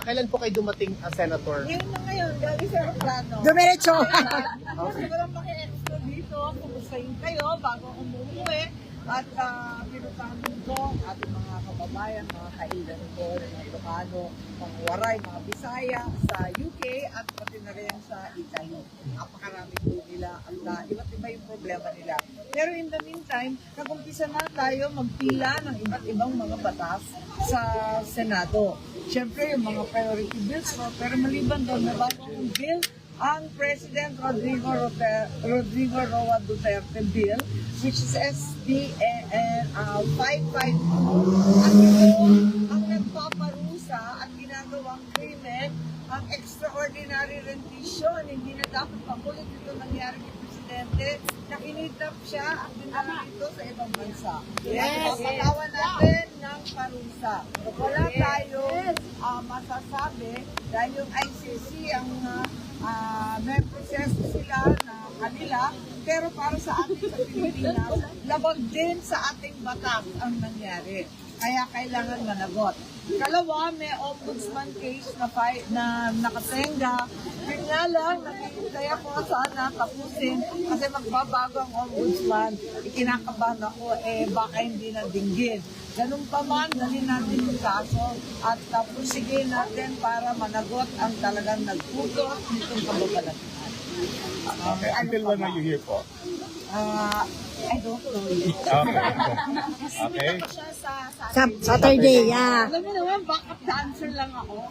Kailan po kayo dumating, Senator? Ngayon na ngayon, galing sa aeroplano. Dumiretso. Gusto ko lang maki-extra dito, kumustahin kayo bago akong umuwi. At pinuntahan ko ang ating mga kababayan, mga kailan ko, mga Ilocano, mga Waray, mga Bisaya sa UK at pati na rin sa Italy. Napakarami po nila at iba't iba yung problema nila. Pero in the meantime, nag-umpisa na tayo magpila ng iba't ibang mga batas sa Senado. Siyempre, yung mga priority bills ko, pero maliban doon, nabagong bill ang President Rodrigo Roa Duterte bill, which is SB 552. At ito ang nagpaparusa at ginagawang krimen ang extraordinary rendition. Hindi na dapat pakulit ito nangyari kay Presidente. Nakinidnap siya at dinala ito sa ibang bansa. Patawan natin ng parusa. Wala tayo masasabi dahil yung ICC ang may proseso sila na kanila, pero para sa atin sa Pilipinas, labag din sa ating batas ang nangyari. Kaya kailangan managot. Kalawa, may ombudsman case na nakatenga. Yun nga lang, naghihintay ako sana tapusin kasi magbabago ang ombudsman. Ikinakabahan ako, baka hindi na dinggin. Ganun pa man, dalhin natin yung kaso at pusigin natin para managot ang talagang nagputo nitong kababalaghan. Okay, until when are you here po? I don't know yet. Okay. Saturday, yeah. Alam mo naman, backup dancer lang ako.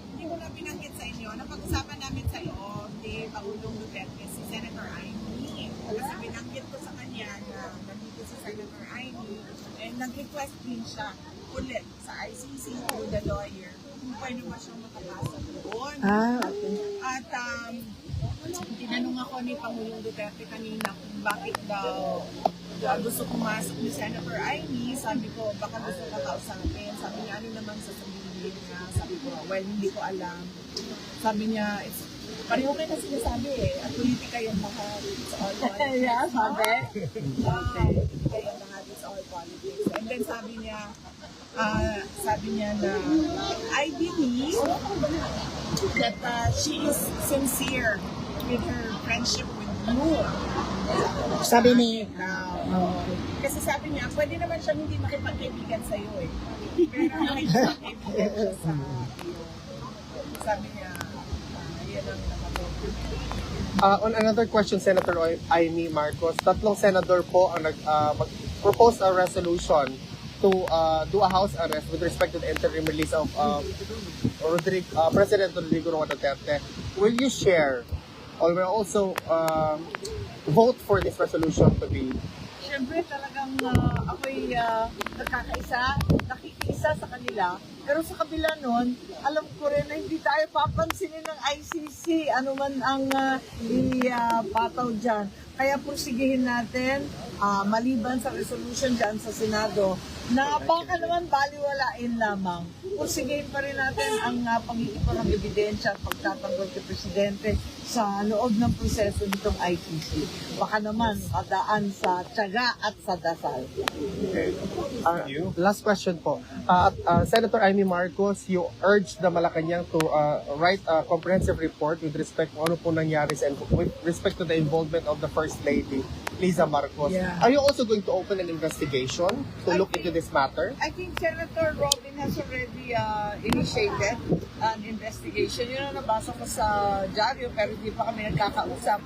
Hindi ko na binanggit sa inyo, napag-usapan namin sa loob ni Pangulong Duterte, si Senator Amy. Kasi binanggit ko sa kanya na nandito si Senator Amy, and nag-request din siya ulit sa ICC through the lawyer kung pwede ba siyang makapasok doon. Okay. At tinanong ako ni Pangulong Duterte kanina kung bakit daw gusto pumasok ni Senator Amy. Sabi ko, baka gusto ka kausapin. Sabi niya, ano naman sasabihin niya? Sabi ko, well, hindi ko alam. Sabi niya, pareho kayo na sinasabi at politika yung lahat. It's all politics. Yeah, sabi? Politika yung lahat, it's all politics. And then sabi niya na, I believe that she is sincere with her friendship with you. Sabi ni... Kasi sabi niya, pwede naman siya hindi makipagkaibigan sa'yo eh. Pero makipagkaibigan siya sa iyo. Sabi niya, yan ang nakapagkaibigan. On another question, Senator Amy Marcos, tatlong senador po ang mag-propose a resolution to do a house arrest with respect to the interim release of President Rodrigo Roa Duterte. Will you share or will also vote for this resolution to be? Siyempre talagang ako'y nakikiisa sa kanila. Pero sa kabila nun, alam ko rin na hindi tayo papansinin ng ICC, ano man ang ipataw dyan. Kaya pursigihin natin, maliban sa resolution dyan sa Senado, na baka naman baliwalain lamang. Pursigihin pa rin natin ang pag-iipon ng ebidensya at pagtatanggol kay Presidente sa loob ng proseso nitong ICC. Baka naman madaan sa tiyaga at sa dasal. Okay. Thank you. Last question po. Senator Amy Marcos, you urged the Malacanang to write a comprehensive report with respect to ano po nangyari with respect to the involvement of the First Lady, Liza Marcos. Yeah. Are you also going to open an investigation to look into this matter? I think Senator Robin has already initiated an investigation. Yun ang nabasa ko sa dyaryo pero hindi pa kami nagkakausap.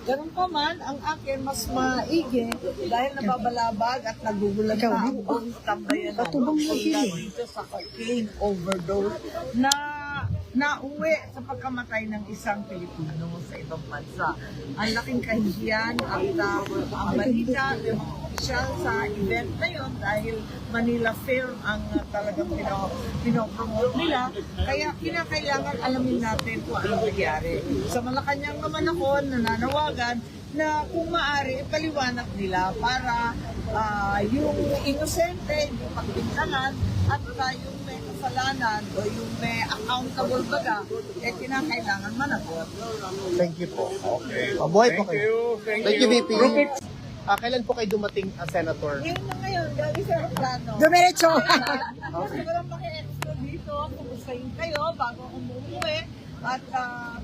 Ganun pa man, ang akin mas maigi dahil nababalabag at nagugulat na ang buong tambayan dito sa cocaine overdose na nauwi sa pagkamatay ng isang Pilipino sa ibang bansa. Ang laking kahihiyan at ang balita ng mga opisyal sa event na yun dahil Manila Film ang talagang pinopromote nila. Kaya kinakailangan alamin natin kung ano nangyari. Sa Malacanang naman ako nananawagan na kung maaari ipaliwanag nila para yung inosente, yung pagbintangan at yung may kasalanan o yung may accountable baga, kinakailangan managot. Thank you po. Okay. Mabuhay po Thank kayo. you. Thank you, VP. Kailan po kayo dumating, Senator? Ngayon na ngayon, galing sa aeroplano. Dumiretso. Gusto ko lang maki-extra dito, kumustahin kayo bago ako umuwi. At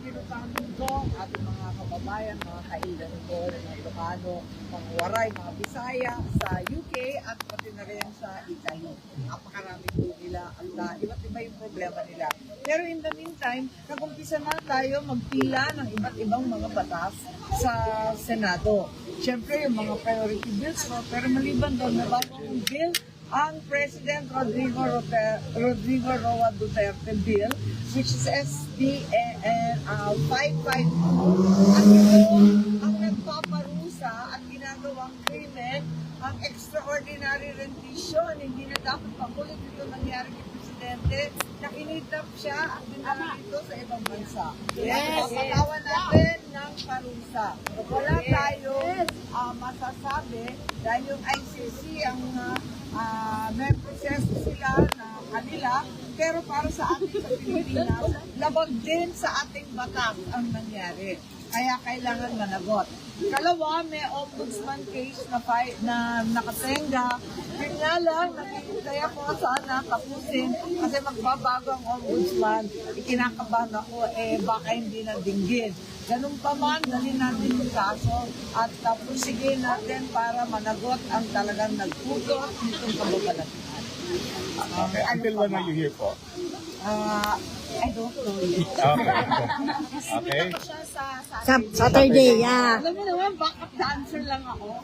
pinuntahan ko ang ating mga kababayan, mga kailan ko, mga Ilocano, mga Waray, mga Bisaya sa UK at pati na rin sa Italy. Napakarami po nila at iba't iba yung problema nila. Pero in the meantime, nag-umpisa na tayo magpila ng iba't ibang mga batas sa Senado. Siyempre, yung mga priority bills mo, pero maliban doon, na bagong bill, ang President Rodrigo Roa Duterte bill, which is SB 552. At ito ang nagpaparusa at ginagawang krimen, ang extraordinary rendition. Hindi na dapat pakulit ito nangyari kay Presidente, na kinidnap siya at dinala ito sa ibang bansa. Yes, papagawan natin ng parusa. Wala tayong masasabi dahil yung ICC ang may proseso sila na kanila, pero para sa ating sa Pilipinas, labag din sa ating batas ang nangyari. Kaya kailangan managot. Kalawa, may ombudsman case na nakatenga. Yun nga lang, naghihintay ako sana tapusin kasi magbabago ang ombudsman. Ikinakabahan ako, baka hindi na dinggin. Ganun pa man, dali natin yung kaso at pusigin natin para managot ang talagang nagputo nitong kababalaghan. Okay. Until when are you here po? I don't know yet. Okay. Saturday, yeah. Alam mo naman, backup dancer lang ako.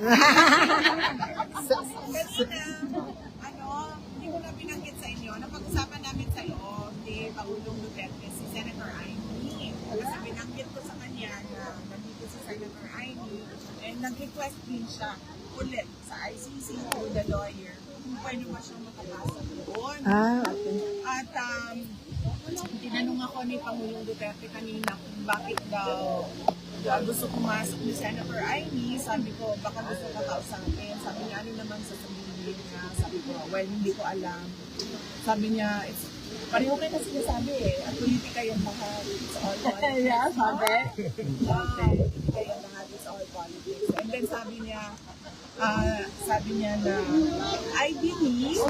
Hindi ko na binanggit sa inyo, napag-usapan namin sa loob ni Pangulong Duterte, si Senator Amy. Kasi binanggit ko sa kanya na nandito si Senator Amy and nag-request din siya ulit sa ICC through the lawyer kung pwede ba siyang makapasa doon. Okay. At tinanong ako ni Pangulong Duterte kanina kung bakit daw gusto pumasok ni Senator Amy. Sabi ko, baka gusto ka kausapin. Sabi niya, ano naman sasabihin niya? Sabi ko, well, hindi ko alam. Sabi niya, pareho kayo na sinasabi at politika yung lahat. It's all politics. Yeah, sabi. Politika yung lahat. It's all politics. And then sabi niya na, I believe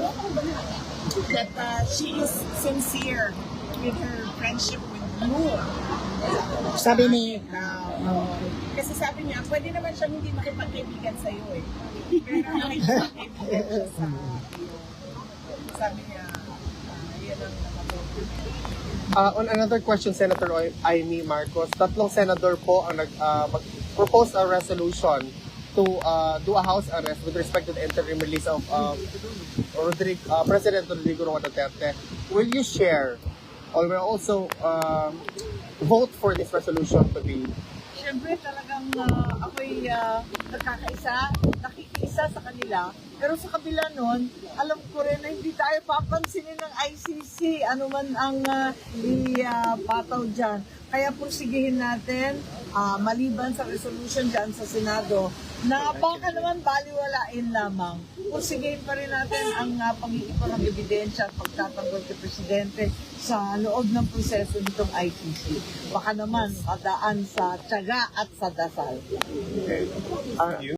that she is sincere with her friendship with you. Sabi ni, Kasi sabi niya, pwede naman siyang hindi makipagkaibigan sa iyo eh. Pero makipagkaibigan siya sa iyo. Sabi niya, yan ang nakabuti. On another question, Senator Amy Marcos, tatlong senador po ang propose a resolution to do a house arrest with respect to the interim release of President Rodrigo Roa Duterte. Will you share or will also vote for this resolution to be? Siyempre talagang ako'y nakikiisa sa kanila. Pero sa kabila nun, alam ko rin na hindi tayo papansinin ng ICC, ano man ang ipataw dyan. Kaya pursigihin natin, maliban sa resolution dyan sa Senado, na baka naman baliwalain lamang. Pursigihin pa rin natin ang pag-iipon ng ebidensya at pagtatanggol kay Presidente sa loob ng proseso nitong ICC. Baka naman padaan sa tiyaga at sa dasal. Okay. You?